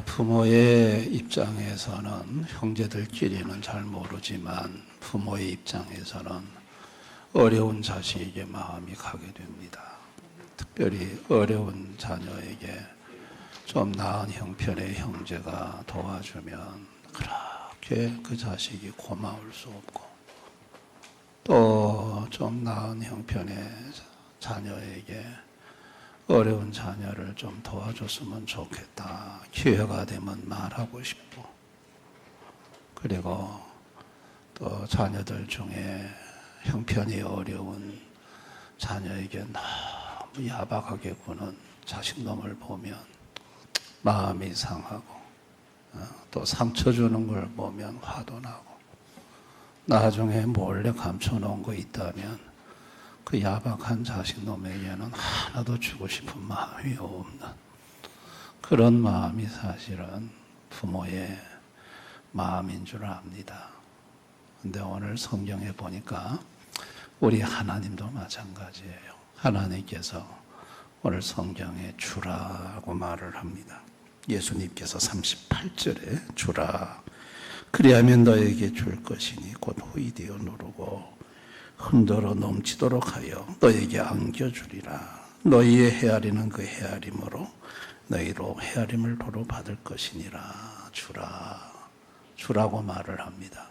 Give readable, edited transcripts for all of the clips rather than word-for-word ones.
부모의 입장에서는 형제들끼리는 잘 모르지만 부모의 입장에서는 어려운 자식에게 마음이 가게 됩니다. 특별히 어려운 자녀에게 좀 나은 형편의 형제가 도와주면 그렇게 그 자식이 고마울 수 없고, 또 좀 나은 형편의 자녀에게 어려운 자녀를 좀 도와줬으면 좋겠다, 기회가 되면 말하고 싶고, 그리고 또 자녀들 중에 형편이 어려운 자녀에게 너무 야박하게 구는 자식놈을 보면 마음이 상하고, 또 상처 주는 걸 보면 화도 나고, 나중에 몰래 감춰놓은 거 있다면 그 야박한 자식놈에게는 하나도 주고 싶은 마음이 없는 그런 마음이 사실은 부모의 마음인 줄 압니다. 근데 오늘 성경에 보니까 우리 하나님도 마찬가지예요. 하나님께서 오늘 성경에 주라고 말을 합니다. 예수님께서 38절에 주라, 그리하면 너에게 줄 것이니 곧 후이되어 누르고 흔들어 넘치도록 하여 너에게 안겨주리라. 너희의 헤아리는 그 헤아림으로 너희로 헤아림을 도로 받을 것이니라. 주라고 말을 합니다.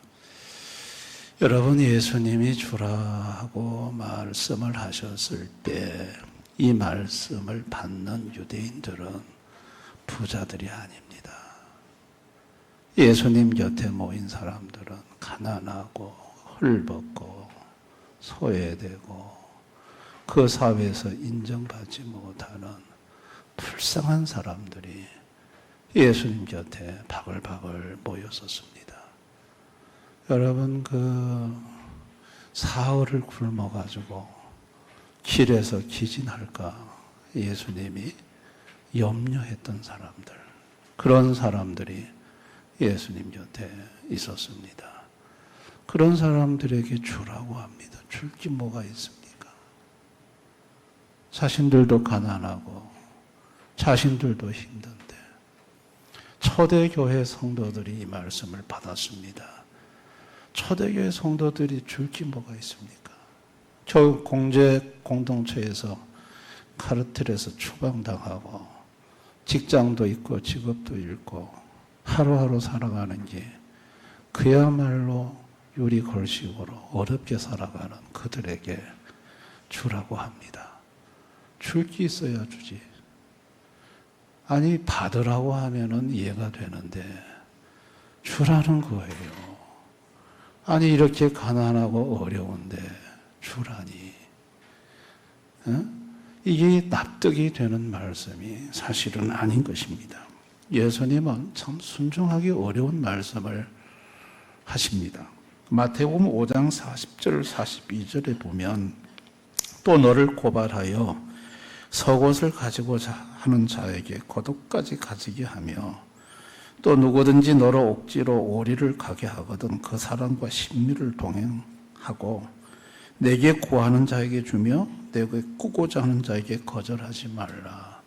여러분, 예수님이 주라고 말씀을 하셨을 때 이 말씀을 받는 유대인들은 부자들이 아닙니다. 예수님 곁에 모인 사람들은 가난하고 헐벗고 소외되고 그 사회에서 인정받지 못하는 불쌍한 사람들이 예수님 곁에 바글바글 모였었습니다. 여러분, 그 사흘을 굶어가지고 길에서 기진할까 예수님이 염려했던 사람들, 그런 사람들이 예수님 곁에 있었습니다. 그런 사람들에게 주라고 합니다. 줄 게 뭐가 있습니까? 자신들도 가난하고 자신들도 힘든데 초대교회 성도들이 이 말씀을 받았습니다. 초대교회 성도들이 줄 게 뭐가 있습니까? 저 공제 공동체에서 카르텔에서 추방당하고 직장도 있고 직업도 잃고 하루하루 살아가는 게 그야말로 유리걸식으로 어렵게 살아가는 그들에게 주라고 합니다. 줄 게 있어야 주지. 아니, 받으라고 하면은 이해가 되는데 주라는 거예요. 아니, 이렇게 가난하고 어려운데 주라니. 이게 납득이 되는 말씀이 사실은 아닌 것입니다. 예수님은 참 순종하기 어려운 말씀을 하십니다. 마태복음 5장 40절 42절에 보면 또 너를 고발하여 속옷을 가지고자 하는 자에게 겉옷까지 가지게 하며 또 누구든지 너로 억지로 오리를 가게 하거든 그 사람과 신미를 동행하고 내게 구하는 자에게 주며 내게 꾸고자 하는 자에게 거절하지 말라.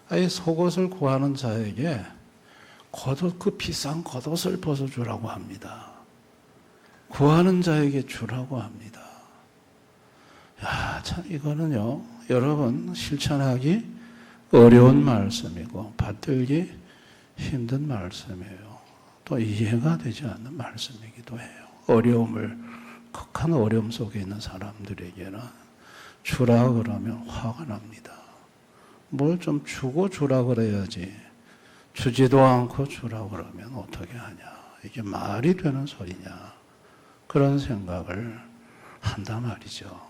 아예 속옷을 구하는 자에게 겉옷, 그 비싼 겉옷을 벗어주라고 합니다. 구하는 자에게 주라고 합니다. 야, 참 이거는요, 여러분 실천하기 어려운 말씀이고 받들기 힘든 말씀이에요. 또 이해가 되지 않는 말씀이기도 해요. 극한 어려움 속에 있는 사람들에게는 주라 그러면 화가 납니다. 뭘 좀 주고 주라 그래야지 주지도 않고 주라 그러면 어떻게 하냐. 이게 말이 되는 소리냐. 그런 생각을 한단 말이죠.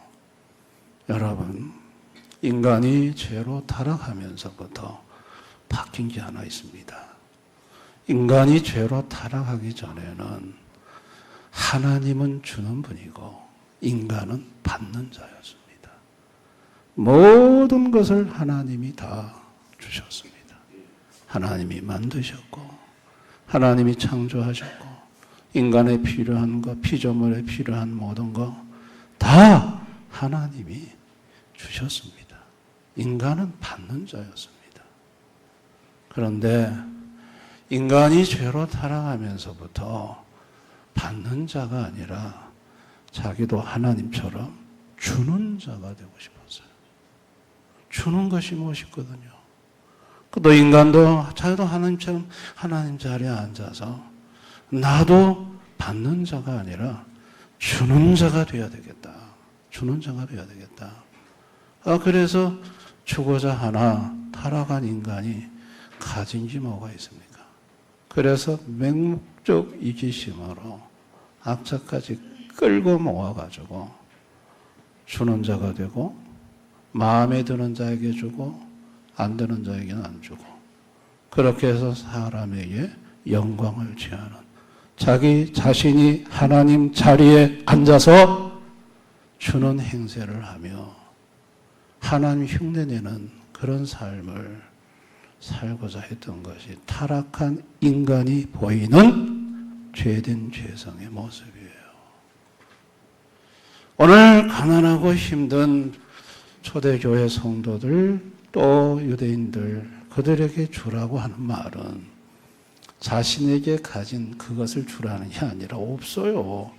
여러분, 인간이 죄로 타락하면서부터 바뀐 게 하나 있습니다. 인간이 죄로 타락하기 전에는 하나님은 주는 분이고 인간은 받는 자였습니다. 모든 것을 하나님이 다 주셨습니다. 하나님이 만드셨고 하나님이 창조하셨고 인간에 필요한 것, 피조물에 필요한 모든 것 다 하나님이 주셨습니다. 인간은 받는 자였습니다. 그런데 인간이 죄로 타락하면서부터 받는 자가 아니라 자기도 하나님처럼 주는 자가 되고 싶었어요. 주는 것이 멋있거든요. 또 인간도 자기도 하나님처럼 하나님 자리에 앉아서 나도 받는 자가 아니라 주는 자가 되어야 되겠다. 주는 자가 되어야 되겠다. 그래서 주고자 하나 타락한 인간이 가진 게 뭐가 있습니까? 그래서 맹목적 이기심으로 악자까지 끌고 모아가지고 주는 자가 되고 마음에 드는 자에게 주고 안 드는 자에게는 안 주고 그렇게 해서 사람에게 영광을 취하는 자기 자신이 하나님 자리에 앉아서 주는 행세를 하며 하나님 흉내내는 그런 삶을 살고자 했던 것이 타락한 인간이 보이는 죄된 죄성의 모습이에요. 오늘 가난하고 힘든 초대교회 성도들 또 유대인들 그들에게 주라고 하는 말은 자신에게 가진 그것을 주라는 게 아니라 없어요.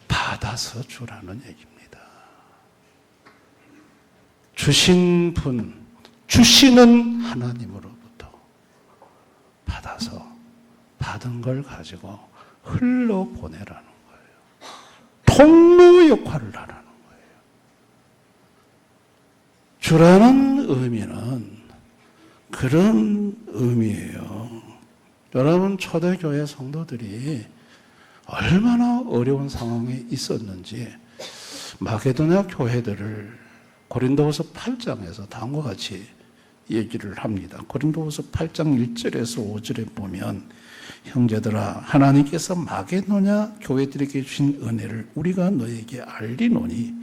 받아서 주라는 얘기입니다. 주신 분, 주시는 하나님으로부터 받아서 받은 걸 가지고 흘러보내라는 거예요. 통로 역할을 하라는 거예요. 주라는 의미는 그런 의미예요. 여러분 초대교회 성도들이 얼마나 어려운 상황에 있었는지 마게도냐 교회들을 고린도후서 8장에서 다음과 같이 얘기를 합니다. 고린도후서 8장 1절에서 5절에 보면 형제들아 하나님께서 마게도냐 교회들에게 주신 은혜를 우리가 너에게 알리노니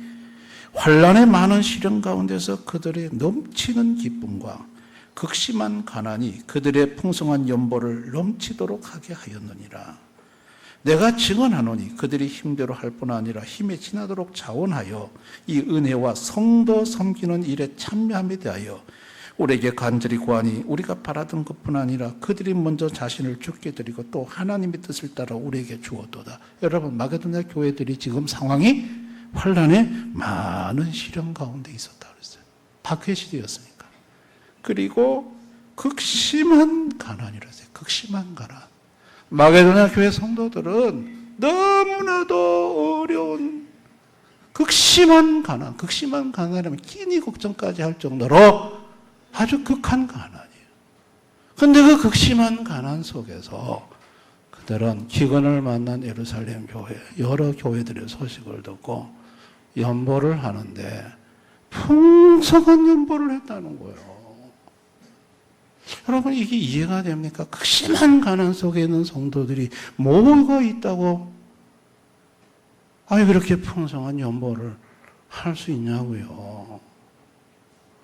환난의 많은 시련 가운데서 그들의 넘치는 기쁨과 극심한 가난이 그들의 풍성한 연보를 넘치도록 하게 하였느니라. 내가 증언하노니 그들이 힘대로 할 뿐 아니라 힘에 지나도록 자원하여 이 은혜와 성도 섬기는 일에 참여함에 대하여 우리에게 간절히 구하니 우리가 바라던 것뿐 아니라 그들이 먼저 자신을 죽게 드리고 또 하나님의 뜻을 따라 우리에게 주었도다. 여러분 마게도냐 교회들이 지금 상황이 환난의 많은 시련 가운데 있었다 그랬어요. 박해 시대였으니까. 그리고 극심한 가난이라서요. 극심한 가난. 마게도냐 교회 성도들은 너무나도 어려운 극심한 가난, 극심한 가난이라면 끼니 걱정까지 할 정도로 아주 극한 가난이에요. 그런데 그 극심한 가난 속에서 그들은 기근을 만난 예루살렘 교회, 여러 교회들의 소식을 듣고 연보를 하는데 풍성한 연보를 했다는 거예요. 여러분 이게 이해가 됩니까? 극심한 가난 속에 있는 성도들이 뭐가 있다고 그렇게 풍성한 연보를 할 수 있냐고요.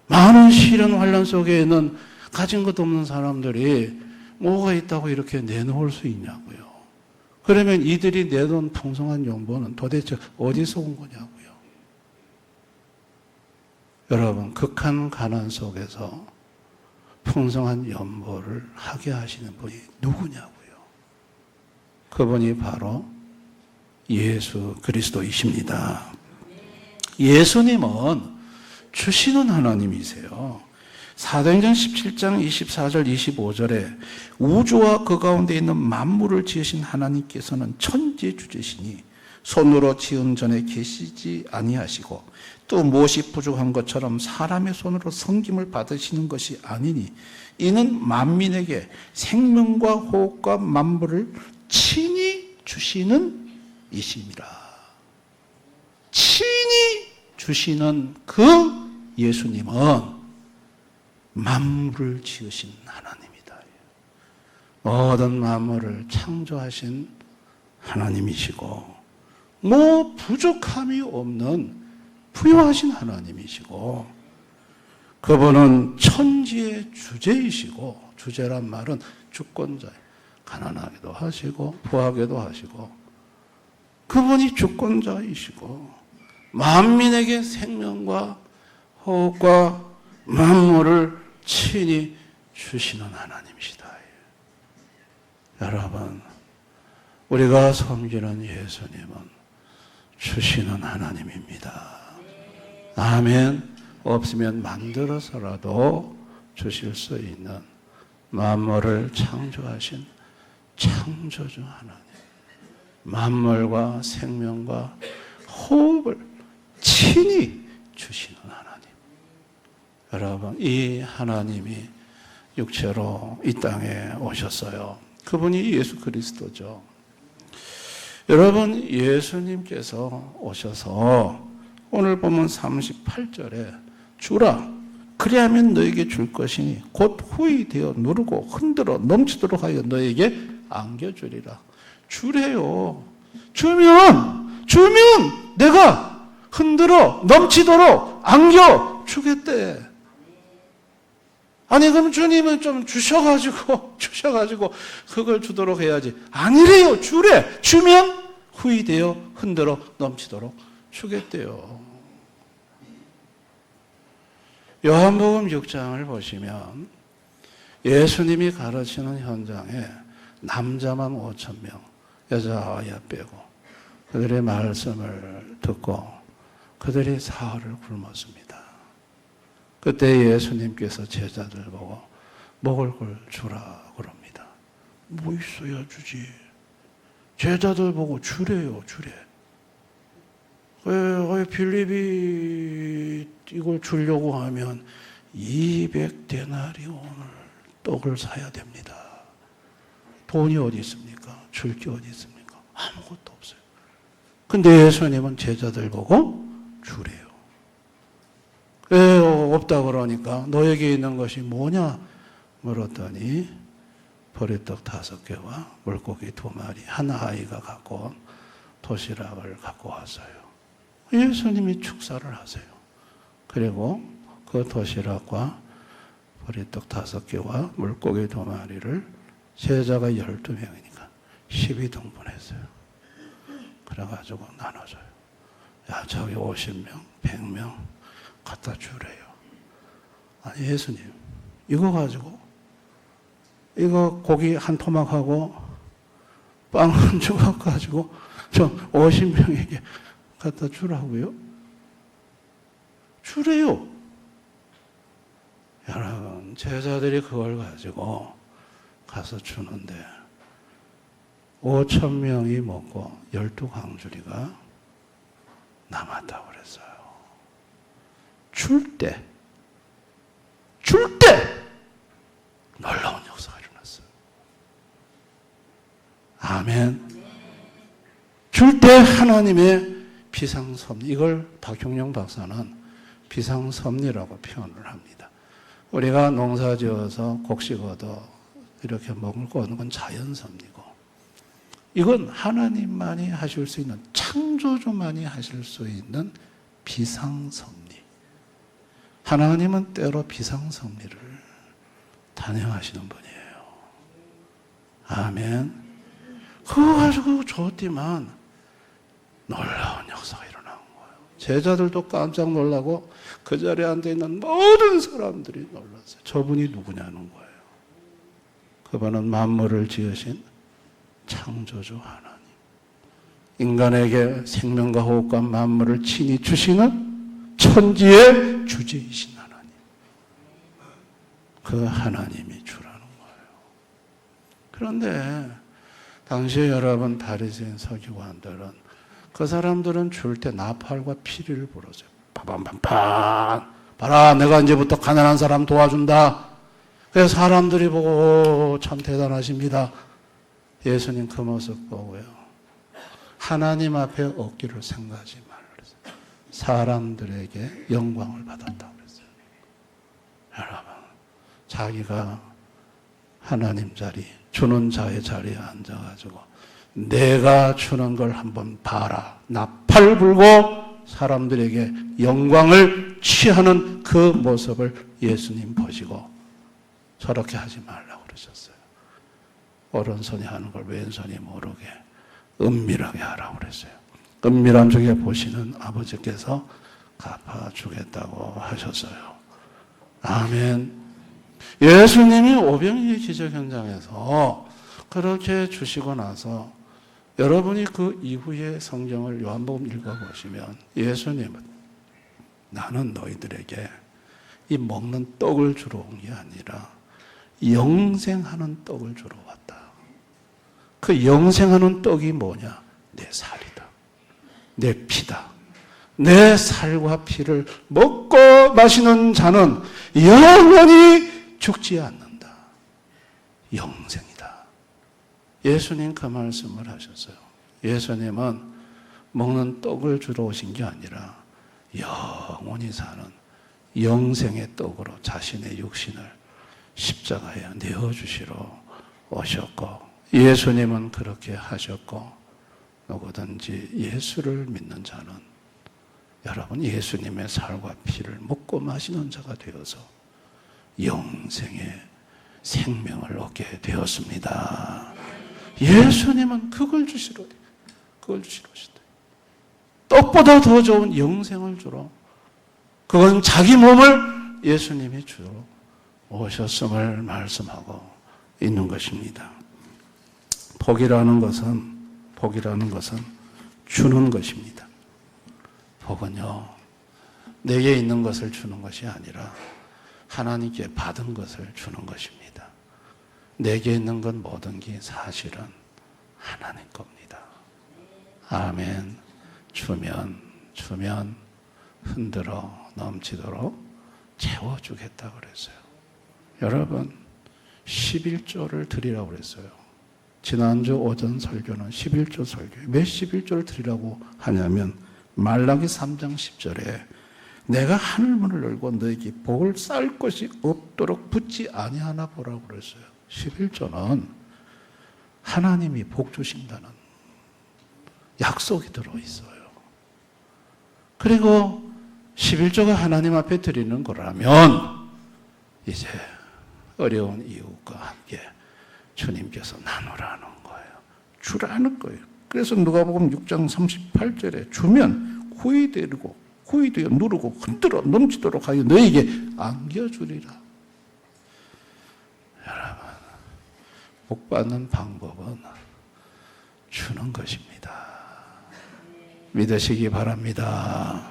많은 시련 환난 속에 있는 가진 것도 없는 사람들이 뭐가 있다고 이렇게 내놓을 수 있냐고요. 그러면 이들이 내놓은 풍성한 연보는 도대체 어디서 온 거냐고요. 여러분 극한 가난 속에서 풍성한 연보를 하게 하시는 분이 누구냐고요. 그분이 바로 예수 그리스도이십니다. 예수님은 주시는 하나님이세요. 사도행전 17장 24절 25절에 우주와 그 가운데 있는 만물을 지으신 하나님께서는 천지주제시니 손으로 지은 전에 계시지 아니하시고 또 무엇이 부족한 것처럼 사람의 손으로 섬김을 받으시는 것이 아니니 이는 만민에게 생명과 호흡과 만물을 친히 주시는 이심이라. 친히 주시는 그 예수님은 만물을 지으신 하나님이다. 모든 만물을 창조하신 하나님이시고 뭐 부족함이 없는 부유하신 하나님이시고 그분은 천지의 주제이시고 주제란 말은 주권자, 가난하게도 하시고 부하게도 하시고 그분이 주권자이시고 만민에게 생명과 호흡과 만물을 친히 주시는 하나님이시다. 여러분, 우리가 섬기는 예수님은 주시는 하나님입니다. 아멘. 없으면 만들어서라도 주실 수 있는 만물을 창조하신 창조주 하나님, 만물과 생명과 호흡을 친히 주시는 하나님. 여러분, 이 하나님이 육체로 이 땅에 오셨어요. 그분이 예수 그리스도죠. 여러분, 예수님께서 오셔서 오늘 보면 38절에 주라, 그리하면 너에게 줄 것이니 곧 후히 되어 누르고 흔들어 넘치도록 하여 너에게 안겨주리라. 주래요. 주면 내가 흔들어 넘치도록 안겨주겠대. 아니, 그럼 주님은 좀 주셔가지고 그걸 주도록 해야지. 아니래요. 주래. 주면 후히 되어 흔들어 넘치도록 주겠대요. 요한복음 6장을 보시면 예수님이 가르치는 현장에 남자만 5,000명, 여자 아이 빼고 그들의 말씀을 듣고 그들이 사흘을 굶었습니다. 그때 예수님께서 제자들 보고 먹을 걸 주라 그럽니다. 뭐 있어야 주지. 제자들 보고 주래요, 주래. 왜 빌립이 이걸 주려고 하면 200데나리온을 떡을 사야 됩니다. 돈이 어디 있습니까? 줄 게 어디 있습니까? 아무것도 없어요. 근데 예수님은 제자들 보고 주래요. 왜 없다 그러니까 너에게 있는 것이 뭐냐 물었더니 보리떡 5개와 물고기 2마리, 한 아이가 갖고 온 도시락을 갖고 왔어요. 예수님이 축사를 하세요. 그리고 그 도시락과 보리떡 5개와 물고기 2마리를 제자가 12명이니까 12등분 했어요. 그래가지고 나눠줘요. 야, 저기 50명, 100명 갖다 주래요. 아니, 예수님, 이거 가지고, 이거 고기 한 토막하고 빵 한 조각 가지고 저 50명에게 갖다 주라고요? 주래요. 여러분, 제자들이 그걸 가지고 가서 주는데 5,000명이 먹고 12광주리가 남았다고 그랬어요. 줄 때 놀라운 역사가 일어났어요. 아멘. 줄 때 하나님의 비상섭리, 이걸 박형영 박사는 비상섭리라고 표현을 합니다. 우리가 농사지어서 곡식 얻어 이렇게 먹을 거 얻는 건 자연섭리고, 이건 하나님만이 하실 수 있는, 창조주만이 하실 수 있는 비상섭리. 하나님은 때로 비상섭리를 단행하시는 분이에요. 아멘. 그거 가지고 줬지만 놀라운 역사가 일어난 거예요. 제자들도 깜짝 놀라고 그 자리에 앉아있는 모든 사람들이 놀랐어요. 저분이 누구냐는 거예요. 그분은 만물을 지으신 창조주 하나님, 인간에게 생명과 호흡과 만물을 친히 주시는 천지의 주제이신 하나님, 그 하나님이 주라는 거예요. 그런데 당시에 여러분 바리새인 서기관들은, 그 사람들은 줄 때 나팔과 피리를 불었어요. 파반반반, 봐라, 내가 이제부터 가난한 사람 도와준다. 그래서 사람들이 보고 참 대단하십니다. 예수님 그 모습 보고요, 하나님 앞에 얻기를 생각하지 말라 그랬어요. 사람들에게 영광을 받았다고 그랬어요. 여러분, 자기가 하나님 자리, 주는 자의 자리에 앉아가지고 내가 주는 걸 한번 봐라, 나팔 불고 사람들에게 영광을 취하는 그 모습을 예수님 보시고 저렇게 하지 말라고 그러셨어요. 오른손이 하는 걸 왼손이 모르게 은밀하게 하라고 그랬어요. 은밀한 쪽에 보시는 아버지께서 갚아주겠다고 하셨어요. 아멘. 예수님이 오병이의 기적 현장에서 그렇게 주시고 나서 여러분이 그 이후에 성경을 요한복음 읽어보시면 예수님은 나는 너희들에게 이 먹는 떡을 주러 온 게 아니라 영생하는 떡을 주러 왔다. 그 영생하는 떡이 뭐냐? 내 살이다. 내 피다. 내 살과 피를 먹고 마시는 자는 영원히 죽지 않는다. 영생이다. 예수님 그 말씀을 하셨어요. 예수님은 먹는 떡을 주러 오신 게 아니라 영원히 사는 영생의 떡으로 자신의 육신을 십자가에 내어주시러 오셨고, 예수님은 그렇게 하셨고, 누구든지 예수를 믿는 자는 여러분 예수님의 살과 피를 먹고 마시는 자가 되어서 영생의 생명을 얻게 되었습니다. 예수님은 그걸 주시러 오셨다. 떡보다 더 좋은 영생을 주러, 그건 자기 몸을 예수님이 주러 오셨음을 말씀하고 있는 것입니다. 복이라는 것은 주는 것입니다. 복은요, 내게 있는 것을 주는 것이 아니라 하나님께 받은 것을 주는 것입니다. 내게 있는 건 모든 게 사실은 하나님 겁니다. 아멘. 주면 흔들어 넘치도록 채워주겠다 그랬어요. 여러분 11조를 드리라고 그랬어요. 지난주 오전 설교는 11조 설교예요. 왜 11조를 드리라고 하냐면 말라기 3장 10절에 내가 하늘문을 열고 너에게 복을 쌓을 것이 없도록 붙지 아니하나 보라고 그랬어요. 11조는 하나님이 복 주신다는 약속이 들어있어요. 그리고 11조가 하나님 앞에 드리는 거라면 이제 어려운 이웃과 함께 주님께서 나누라는 거예요. 주라는 거예요. 그래서 누가복음 6장 38절에 주면 후이되어 누르고 흔들어 넘치도록 하여 너에게 안겨주리라. 여러분, 복 받는 방법은 주는 것입니다. 믿으시기 바랍니다.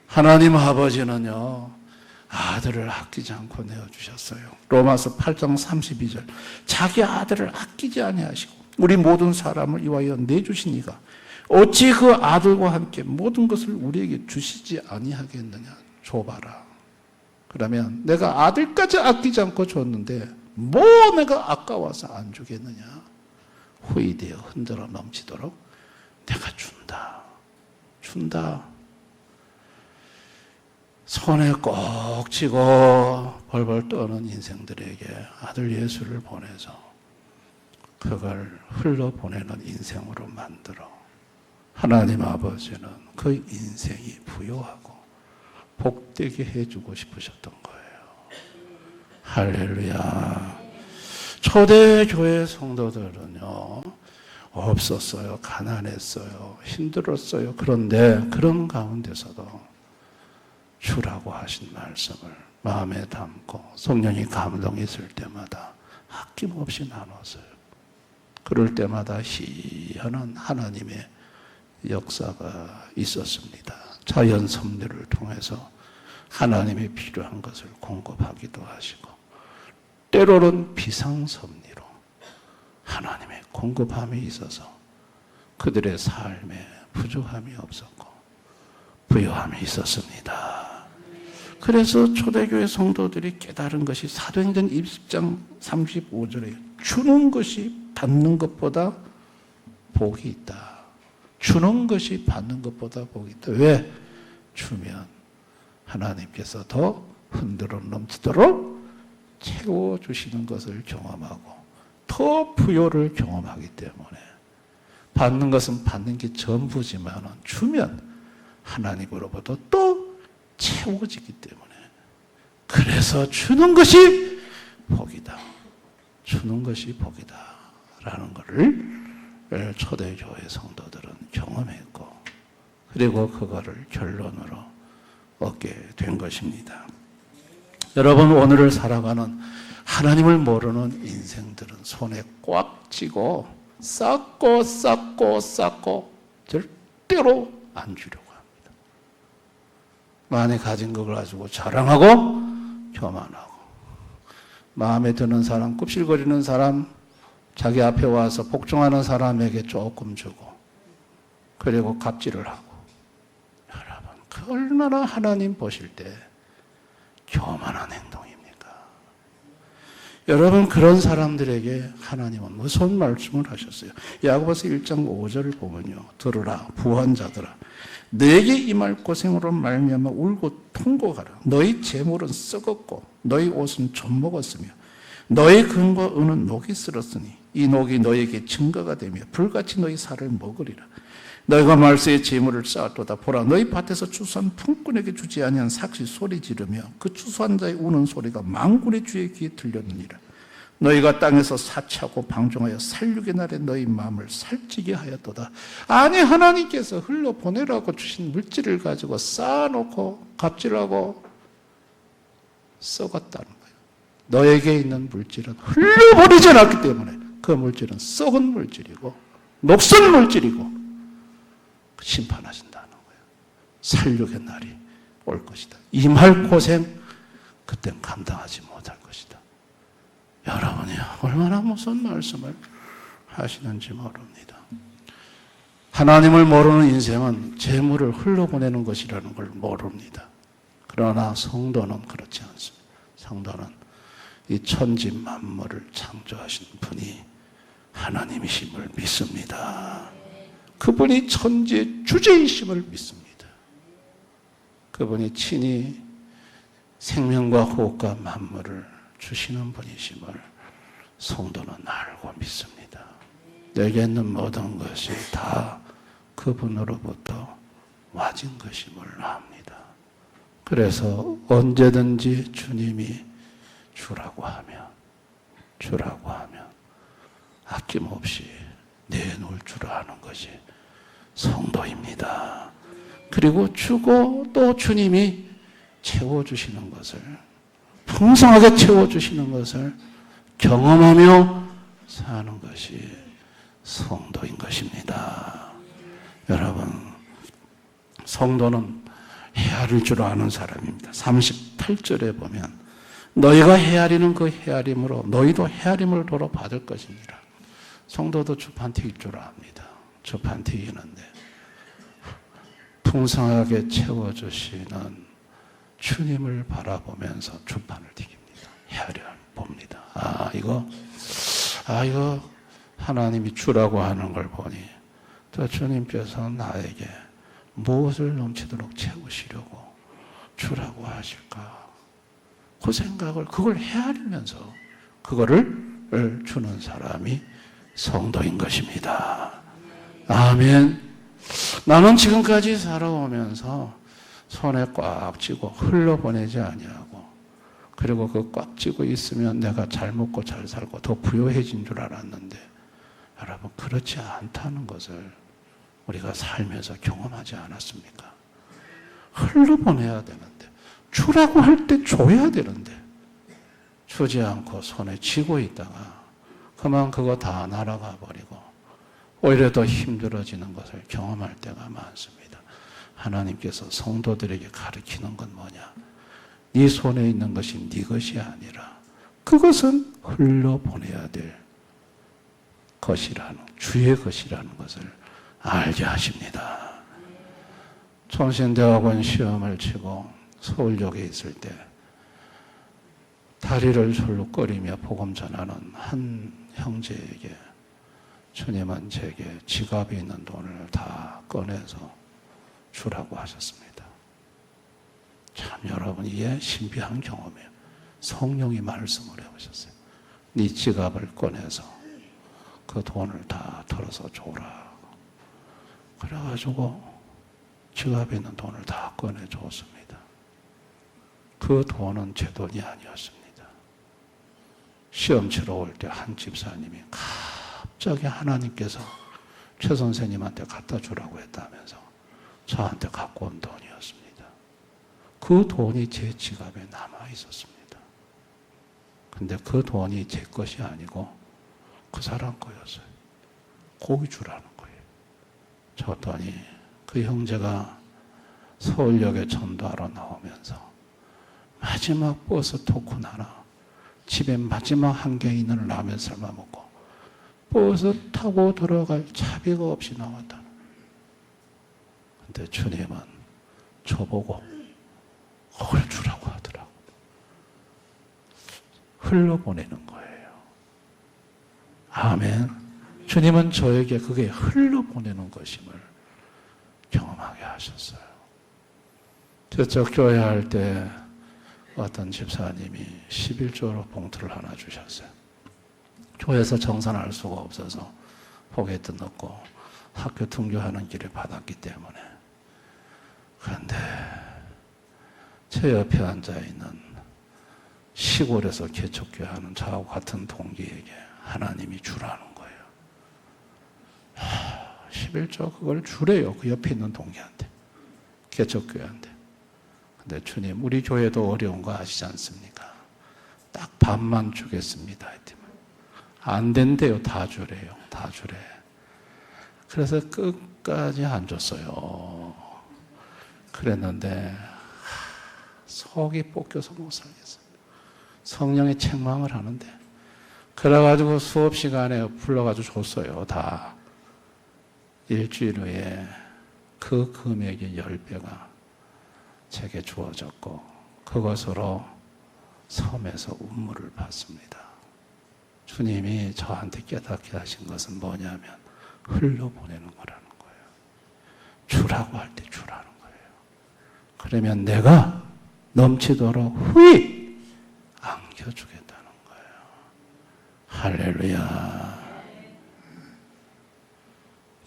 하나님 아버지는요, 아들을 아끼지 않고 내어주셨어요. 로마서 8장 32절 자기 아들을 아끼지 아니하시고 우리 모든 사람을 위하여 내주시니가 어찌 그 아들과 함께 모든 것을 우리에게 주시지 아니하겠느냐. 줘봐라. 그러면 내가 아들까지 아끼지 않고 줬는데 뭐 내가 아까워서 안 주겠느냐. 후이되어 흔들어 넘치도록 내가 준다. 손에 꼭 쥐고 벌벌 떠는 인생들에게 아들 예수를 보내서 그걸 흘러보내는 인생으로 만들어 하나님 아버지는 그 인생이 부요하고 복되게 해주고 싶으셨던 거예요. 할렐루야. 초대교회 성도들은요, 없었어요. 가난했어요. 힘들었어요. 그런데 그런 가운데서도 주라고 하신 말씀을 마음에 담고 성령이 감동했을 때마다 아낌없이 나눴어요. 그럴 때마다 희한한 하나님의 역사가 있었습니다. 자연 섭리를 통해서 하나님의 필요한 것을 공급하기도 하시고, 때로는 비상섭리로 하나님의 공급함이 있어서 그들의 삶에 부족함이 없었고 부요함이 있었습니다. 그래서 초대교회 성도들이 깨달은 것이 사도행전 20장 35절에 주는 것이 받는 것보다 복이 있다. 주는 것이 받는 것보다 복이 있다. 왜? 주면 하나님께서 더 흔들어 넘치도록 채워주시는 것을 경험하고 더 부요를 경험하기 때문에, 받는 것은 받는 게 전부지만 주면 하나님으로부터 또 채워지기 때문에, 그래서 주는 것이 복이다. 주는 것이 복이다. 라는 것을 초대교회 성도들은 경험했고, 그리고 그거를 결론으로 얻게 된 것입니다. 여러분, 오늘을 살아가는 하나님을 모르는 인생들은 손에 꽉 쥐고 쌓고 절대로 안 주려고 합니다. 많이 가진 걸 가지고 자랑하고 교만하고, 마음에 드는 사람, 굽실거리는 사람, 자기 앞에 와서 복종하는 사람에게 조금 주고, 그리고 갑질을 하고. 여러분, 그 얼마나 하나님 보실 때 교만한 행동입니까? 여러분, 그런 사람들에게 하나님은 무슨 말씀을 하셨어요? 야고보서 1장 5절을 보면요, 들으라 부한자들아, 너에게 임할 고생으로 말미암아 울고 통곡하라. 너희 재물은 썩었고 너희 옷은 젖먹었으며 너희 금과 은은 녹이 쓸었으니 이 녹이 너에게 증거가 되며 불같이 너희 살을 먹으리라. 너희가 말세의 재물을 쌓았도다. 보라, 너희 밭에서 추수한 품꾼에게 주지 아니한 삭시 소리 지르며 그 추수한 자의 우는 소리가 만군의 주의 귀에 들렸느니라. 너희가 땅에서 사치하고 방종하여 살육의 날에 너희 마음을 살찌게 하였도다. 아니, 하나님께서 흘러보내라고 주신 물질을 가지고 쌓아놓고 갑질하고 썩었다는 거예요. 너에게 있는 물질은 흘려보내지 않았기 때문에 그 물질은 썩은 물질이고 녹슨 물질이고 심판하신다는 거예요. 살육의 날이 올 것이다. 임할 고생, 그땐 감당하지 못할 것이다. 여러분이 얼마나 무슨 말씀을 하시는지 모릅니다. 하나님을 모르는 인생은 재물을 흘러보내는 것이라는 걸 모릅니다. 그러나 성도는 그렇지 않습니다. 성도는 이 천지 만물을 창조하신 분이 하나님이심을 믿습니다. 그분이 천지의 주제이심을 믿습니다. 그분이 친히 생명과 호흡과 만물을 주시는 분이심을 성도는 알고 믿습니다. 내게 있는 모든 것이 다 그분으로부터 와진 것임을 압니다. 그래서 언제든지 주님이 주라고 하면 아낌없이 내놓을 줄 아는 것이 성도입니다. 그리고 주고 또 주님이 채워주시는 것을, 풍성하게 채워주시는 것을 경험하며 사는 것이 성도인 것입니다. 여러분, 성도는 헤아릴 줄 아는 사람입니다. 38절에 보면 너희가 헤아리는 그 헤아림으로 너희도 헤아림을 도로 받을 것이니라. 성도도 주판튀길 줄 압니다. 주판튀기는데 풍성하게 채워주시는 주님을 바라보면서 주판을 튀깁니다. 헤아려 봅니다. 이거 하나님이 주라고 하는 걸 보니 또 주님께서 나에게 무엇을 넘치도록 채우시려고 주라고 하실까? 그 생각을, 그걸 헤아리면서 그거를 주는 사람이 성도인 것입니다. 아멘. 나는 지금까지 살아오면서 손에 꽉 쥐고 흘러보내지 아니하고, 그리고 그 꽉 쥐고 있으면 내가 잘 먹고 잘 살고 더 부유해진 줄 알았는데, 여러분, 그렇지 않다는 것을 우리가 살면서 경험하지 않았습니까? 흘러보내야 되는데, 주라고 할 때 줘야 되는데 주지 않고 손에 쥐고 있다가 그만 그거 다 날아가 버리고 오히려 더 힘들어지는 것을 경험할 때가 많습니다. 하나님께서 성도들에게 가르치는 건 뭐냐? 네 손에 있는 것이 네 것이 아니라 그것은 흘러보내야 될 것이라는, 주의 것이라는 것을 알게 하십니다. 총신대학원 시험을 치고 서울역에 있을 때 다리를 절룩거리며 복음 전하는 한 형제에게 주님은 제게 지갑에 있는 돈을 다 꺼내서 주라고 하셨습니다. 참, 여러분, 이게 신비한 경험이에요. 성령이 말씀을 해보셨어요. 네 지갑을 꺼내서 그 돈을 다 털어서 줘라. 그래가지고 지갑에 있는 돈을 다 꺼내줬습니다. 그 돈은 제 돈이 아니었습니다. 시험 치러 올 때 한 집사님이 갑자기 하나님께서 최 선생님한테 갖다 주라고 했다면서 저한테 갖고 온 돈이었습니다. 그 돈이 제 지갑에 남아 있었습니다. 근데 그 돈이 제 것이 아니고 그 사람 거였어요. 고기 주라는 거예요. 줬더니 그 형제가 서울역에 전도하러 나오면서 마지막 버스 토큰 하나, 집에 마지막 한 개 있는 라면 삶아 먹고 버스 타고 들어갈 차비가 없이 나왔다. 근데 주님은 저보고 그걸 주라고 하더라고. 흘러보내는 거예요. 아멘. 주님은 저에게 그게 흘러보내는 것임을 경험하게 하셨어요. 저쪽 교회 할 때 어떤 집사님이 11조로 봉투를 하나 주셨어요. 교회에서 정산할 수가 없어서 포개도 넣고 학교 등교하는 길에 받았기 때문에. 그런데 제 옆에 앉아있는 시골에서 개척교회하는 저하고 같은 동기에게 하나님이 주라는 거예요. 11조 그걸 주래요. 그 옆에 있는 동기한테. 개척교회한테. 근데 주님, 우리 교회도 어려운 거 아시지 않습니까? 딱 반만 주겠습니다. 안 된대요. 다 주래요. 다 주래. 그래서 끝까지 안 줬어요. 그랬는데 속이 볶여서 못 살겠어요. 성령의 책망을 하는데 그래가지고 수업 시간에 불러가지고 줬어요. 다. 일주일 후에 그 금액의 10배가 제게 주어졌고 그것으로 섬에서 운물을 받습니다. 주님이 저한테 깨닫게 하신 것은 뭐냐면 흘러보내는 거라는 거예요. 주라고 할 때 주라는 거예요. 그러면 내가 넘치도록 후히 안겨주겠다는 거예요. 할렐루야.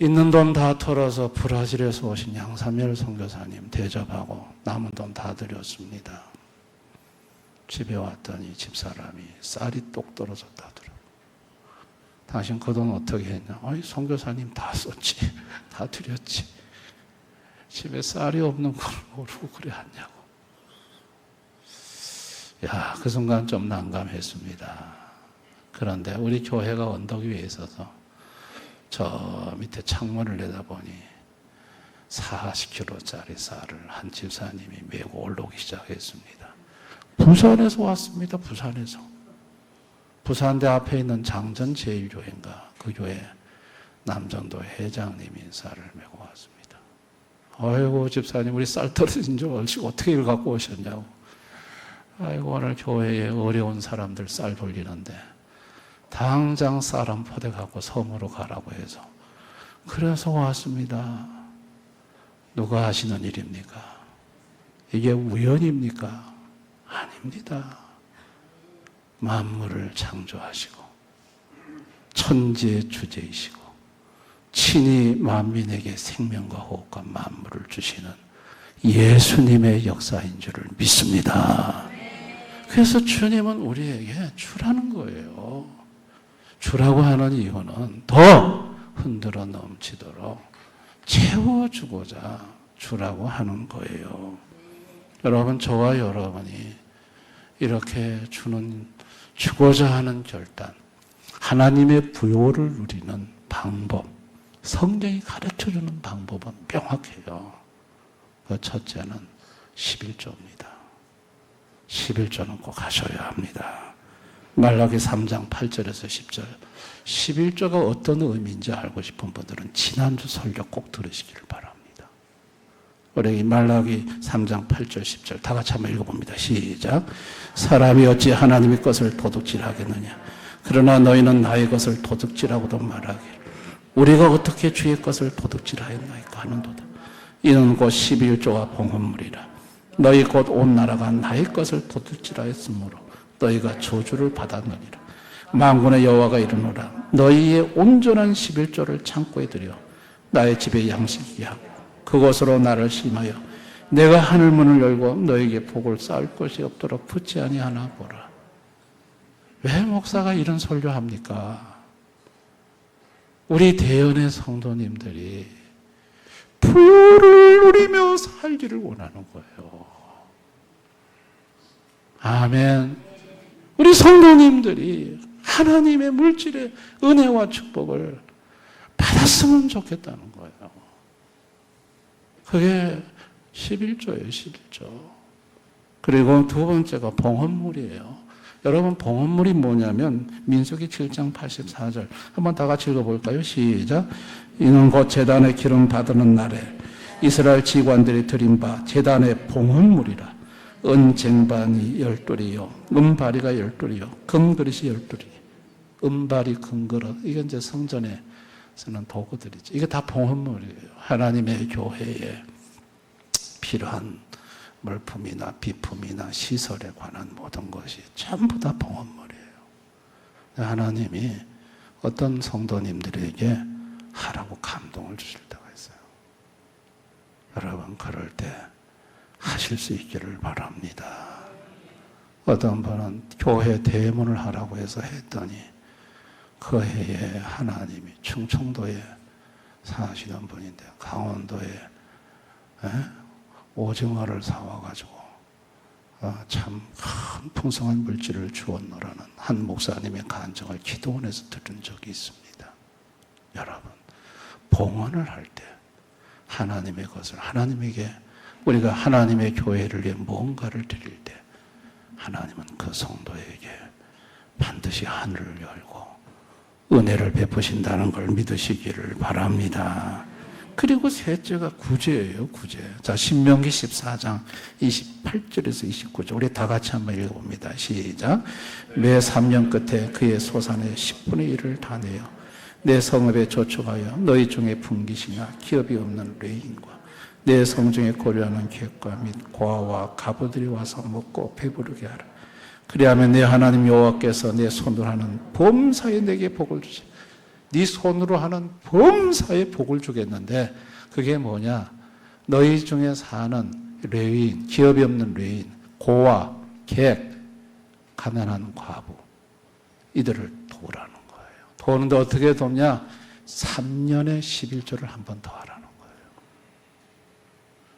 있는 돈 다 털어서 브라질에서 오신 양삼열 선교사님 대접하고 남은 돈 다 드렸습니다. 집에 왔더니 집사람이 쌀이 똑 떨어졌다 하더라고요. 당신 그 돈 어떻게 했냐? 아니 선교사님 다 썼지. 다 드렸지. 집에 쌀이 없는 걸 모르고 그래 하냐고. 야, 그 순간 좀 난감했습니다. 그런데 우리 교회가 언덕 위에 있어서 저 밑에 창문을 내다보니 40kg짜리 쌀을 한 집사님이 메고 올라오기 시작했습니다. 부산에서 왔습니다. 부산에서. 부산대 앞에 있는 장전제일교회인가 그 교회 남전도 회장님이 쌀을 메고 왔습니다. 아이고 집사님 우리 쌀 떨어진 줄 알고 어떻게 이걸 갖고 오셨냐고. 아이고 오늘 교회에 어려운 사람들 쌀 돌리는데 당장 쌀 한 포대 갖고 섬으로 가라고 해서 그래서 왔습니다. 누가 하시는 일입니까? 이게 우연입니까? 아닙니다. 만물을 창조하시고 천지의 주제이시고 친히 만민에게 생명과 호흡과 만물을 주시는 예수님의 역사인 줄을 믿습니다. 그래서 주님은 우리에게 주라는 거예요. 주라고 하는 이유는 더 흔들어 넘치도록 채워주고자 주라고 하는 거예요. 여러분, 저와 여러분이 이렇게 주고자 하는 결단, 하나님의 부요를 누리는 방법, 성경이 가르쳐주는 방법은 명확해요. 그 첫째는 11조입니다. 11조는 꼭 하셔야 합니다. 말라기 3장 8절에서 10절 11조가 어떤 의미인지 알고 싶은 분들은 지난주 설교 꼭 들으시기를 바랍니다. 우리 말라기 3장 8절 10절 다 같이 한번 읽어봅니다. 시작. 사람이 어찌 하나님의 것을 도둑질하겠느냐. 그러나 너희는 나의 것을 도둑질하고도 말하기를 우리가 어떻게 주의 것을 도둑질하였나이까 하는도다. 이는 곧 11조와 봉헌물이라. 너희 곧 온 나라가 나의 것을 도둑질하였으므로 너희가 저주를 받았느니라. 만군의 여호와가 이르노라. 너희의 온전한 11조를 창고에 들여 나의 집에 양식이게 하고 그것으로 나를 심하여 내가 하늘문을 열고 너에게 복을 쌓을 것이 없도록 붙지 아니하나 보라. 왜 목사가 이런 설교합니까? 우리 대연의 성도님들이 부를 누리며 살기를 원하는 거예요. 아멘. 우리 성도님들이 하나님의 물질의 은혜와 축복을 받았으면 좋겠다는 거예요. 그게 11조예요, 11조. 그리고 두 번째가 봉헌물이에요. 여러분, 봉헌물이 뭐냐면 민수기 7장 84절 한번 다 같이 읽어볼까요? 시작. 이는 곧 제단의 기름 받는 날에 이스라엘 지관들이 드린 바 제단의 봉헌물이라. 은쟁반이 10돌이요 은바리가 10돌이요 금그릇이 10돌이. 은바리 금그릇, 이게 이제 성전에 쓰는 도구들이죠. 이게 다 봉헌물이에요. 하나님의 교회에 필요한 물품이나 비품이나 시설에 관한 모든 것이 전부 다 봉헌물이에요. 하나님이 어떤 성도님들에게 하라고 감동을 주실 때가 있어요. 여러분, 그럴 때 하실 수 있기를 바랍니다. 어떤 분은 교회 대문을 하라고 해서 했더니 그 해에 하나님이 충청도에 사시는 분인데 강원도에 오징어를 사와가지고 참 큰 풍성한 물질을 주었노라는 한 목사님의 간증을 기도원에서 들은 적이 있습니다. 여러분, 봉헌을 할 때 하나님의 것을 하나님에게, 우리가 하나님의 교회를 위해 뭔가를 드릴 때 하나님은 그 성도에게 반드시 하늘을 열고 은혜를 베푸신다는 걸 믿으시기를 바랍니다. 그리고 셋째가 구제예요, 구제. 자, 신명기 14장 28절에서 29절. 우리 다 같이 한번 읽어봅니다. 시작. 매 3년 끝에 그의 소산의 10분의 1을 다 내어 내 성읍에 저축하여 너희 중에 분깃이나 기업이 없는 레인과 내 성중에 고려하는 객과 및 고아와 가부들이 와서 먹고 배부르게 하라. 그리하면 내 하나님 여호와께서 내 손으로 하는 범사에 내게 복을 주시. 네 손으로 하는 범사에 복을 주겠는데 그게 뭐냐? 너희 중에 사는 레위인, 기업이 없는 레위인, 고아, 객, 가난한 과부, 이들을 도우라는 거예요. 도우는데 어떻게 돕냐? 3년에 11조를 한 번 더 하라는 거예요.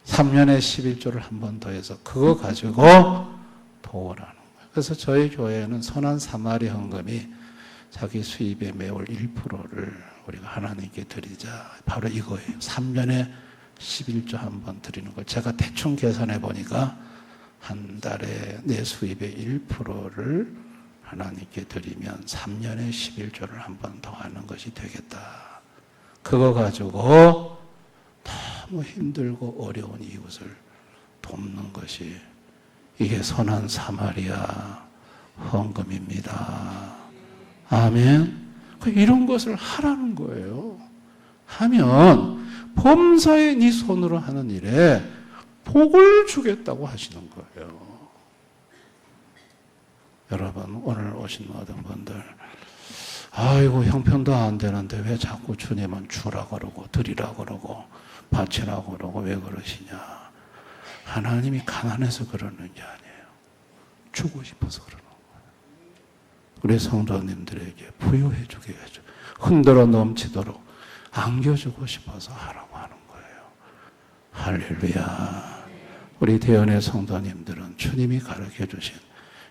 3년에 11조를 한 번 더 해서 그거 가지고 도우라는 거예요. 그래서 저희 교회는 선한 사마리 헌금이 자기 수입의 매월 1%를 우리가 하나님께 드리자. 바로 이거예요. 3년에 11조 한 번 드리는 걸 제가 대충 계산해 보니까 한 달에 내 수입의 1%를 하나님께 드리면 3년에 11조를 한 번 더 하는 것이 되겠다. 그거 가지고 너무 힘들고 어려운 이웃을 돕는 것이 이게 선한 사마리아 헌금입니다. 아멘. 이런 것을 하라는 거예요. 하면 범사에 네 손으로 하는 일에 복을 주겠다고 하시는 거예요. 여러분, 오늘 오신 모든 분들, 아이고 형편도 안 되는데 왜 자꾸 주님은 주라 그러고 드리라 그러고 바치라 그러고 왜 그러시냐? 하나님이 가난해서 그러는 게 아니에요. 주고 싶어서 그러는 거예요. 우리 성도님들에게 부유해 주게 해줘. 흔들어 넘치도록 안겨주고 싶어서 하라고 하는 거예요. 할렐루야. 우리 대연의 성도님들은 주님이 가르쳐 주신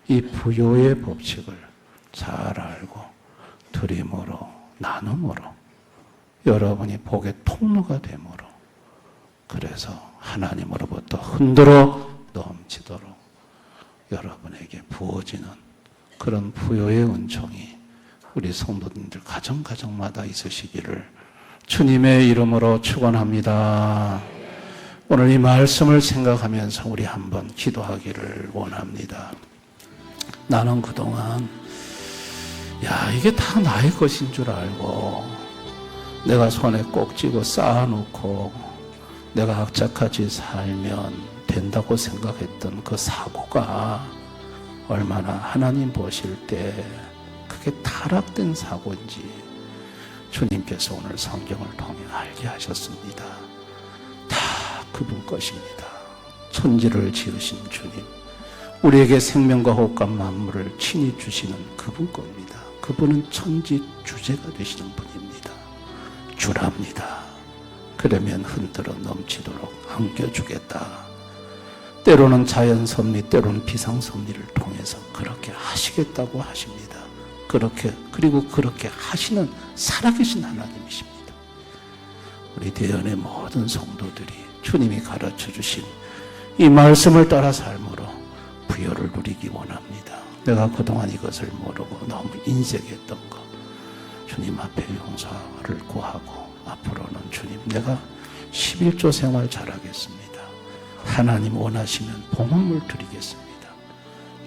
이 부요의 법칙을 잘 알고 드림으로, 나눔으로, 여러분이 복의 통로가 되므로, 그래서 하나님으로부터 흔들어 넘치도록 여러분에게 부어지는 그런 부요의 은총이 우리 성도님들 가정마다 있으시기를 주님의 이름으로 축원합니다. 오늘 이 말씀을 생각하면서 우리 한번 기도하기를 원합니다. 나는 그동안 이게 다 나의 것인 줄 알고 내가 손에 꼭 쥐고 쌓아놓고 내가 악착같이 살면 된다고 생각했던 그 사고가 얼마나 하나님 보실 때 그게 타락된 사고인지 주님께서 오늘 성경을 통해 알게 하셨습니다. 다 그분 것입니다. 천지를 지으신 주님, 우리에게 생명과 호흡과 만물을 친히 주시는 그분 겁니다. 그분은 천지 주제가 되시는 분입니다. 주랍니다. 그러면 흔들어 넘치도록 안겨주겠다. 때로는 자연섭리, 때로는 비상섭리를 통해서 그렇게 하시겠다고 하십니다. 그리고 그렇게 하시는 살아계신 하나님이십니다. 우리 대연의 모든 성도들이 주님이 가르쳐 주신 이 말씀을 따라 삶으로 부여를 누리기 원합니다. 내가 그동안 이것을 모르고 너무 인색했던 것, 주님 앞에 용서를 구하고 앞으로는 주님 내가 11조 생활 잘하겠습니다. 하나님 원하시면 봉헌물 드리겠습니다.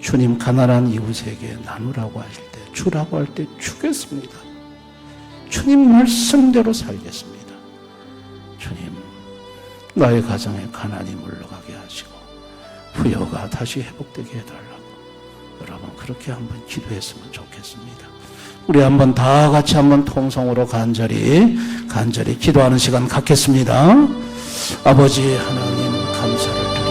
주님 가난한 이웃에게 나누라고 하실 때, 주라고 할 때 주겠습니다. 주님 말씀대로 살겠습니다. 주님 나의 가정에 가난이 물러가게 하시고 부여가 다시 회복되게 해달라고 여러분 그렇게 한번 기도했으면 좋겠습니다. 우리 한번 다 같이 한번 통성으로 간절히 기도하는 시간 갖겠습니다. 아버지 하나님 감사를 드립니다.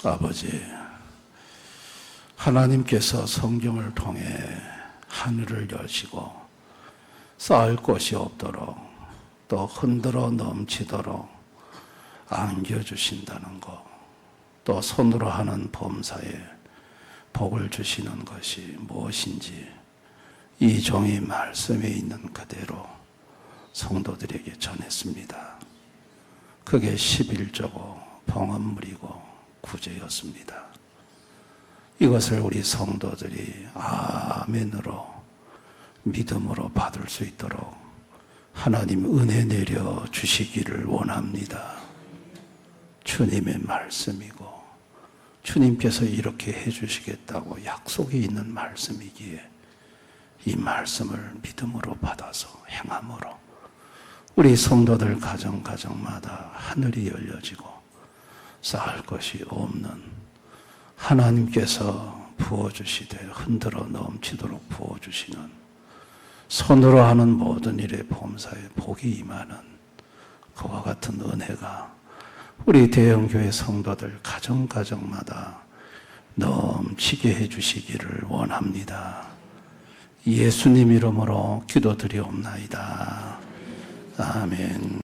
아버지, 하나님께서 성경을 통해 하늘을 여시고 쌓을 곳이 없도록 또 흔들어 넘치도록 안겨주신다는 것, 또 손으로 하는 범사에 복을 주시는 것이 무엇인지 이 종이 말씀에 있는 그대로 성도들에게 전했습니다. 그게 11조고 봉헌물이고 구제였습니다. 이것을 우리 성도들이 아멘으로 믿음으로 받을 수 있도록 하나님 은혜 내려 주시기를 원합니다. 주님의 말씀이고 주님께서 이렇게 해주시겠다고 약속이 있는 말씀이기에 이 말씀을 믿음으로 받아서 행함으로 우리 성도들 가정마다 하늘이 열려지고 쌓을 것이 없는 하나님께서 부어주시되 흔들어 넘치도록 부어주시는 손으로 하는 모든 일의 범사에 복이 임하는 그와 같은 은혜가 우리 대형교회 성도들 가정마다 넘치게 해주시기를 원합니다. 예수님 이름으로 기도드리옵나이다. 아멘.